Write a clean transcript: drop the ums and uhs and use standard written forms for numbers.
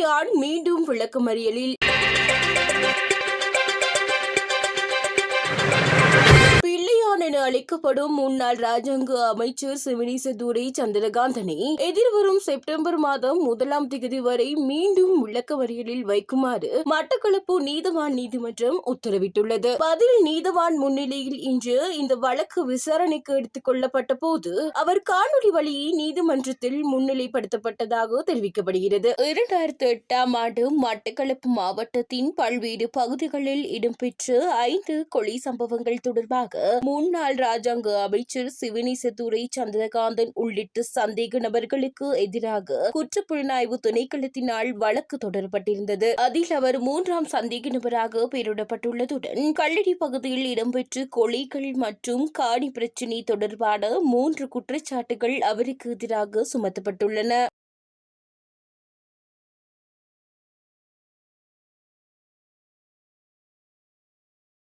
பிள்ளையான் மீண்டும் விளக்கமறியலில். என அழைக்கப்படும் முன்னாள் ராஜாங்க அமைச்சர் சிவனேசதுரை சந்திரகாந்தனை எதிர்வரும் செப்டம்பர் மாதம் 1ஆம் தேதி வரை மீண்டும் விளக்கமறியலில் வைக்குமாறு மட்டக்களப்பு நீதவான் நீதிமன்றம் உத்தரவிட்டுள்ளது. பதில் நீதவான் முன்னிலையில் இன்று இந்த வழக்கு விசாரணைக்கு எடுத்துக் கொள்ளப்பட்ட போது அவர் காணொலி வழியை நீதிமன்றத்தில் முன்னிலைப்படுத்தப்பட்டதாக தெரிவிக்கப்படுகிறது. 2008ஆம் ஆண்டு மட்டக்களப்பு மாவட்டத்தின் பல்வேறு பகுதிகளில் இடம்பெற்ற 5 கொலை சம்பவங்கள் தொடர்பாக முன்னாள் ராஜாங்க அமைச்சர் சிவனேசதுரை சந்திரகாந்தன் உள்ளிட்ட சந்தேக நபர்களுக்கு எதிராக குற்றப்புலனாய்வு திணைக்களத்தினால் வழக்கு தொடரப்பட்டிருந்தது. அதில் அவர் 3ஆம் சந்தேக நபராக பெயரிடப்பட்டுள்ளதுடன் கல்லடி பகுதியில் இடம்பெற்ற கொலைகள் மற்றும் காணி பிரச்சினை தொடர்பான 3 குற்றச்சாட்டுகள் அவருக்கு எதிராக சுமத்தப்பட்டுள்ளன.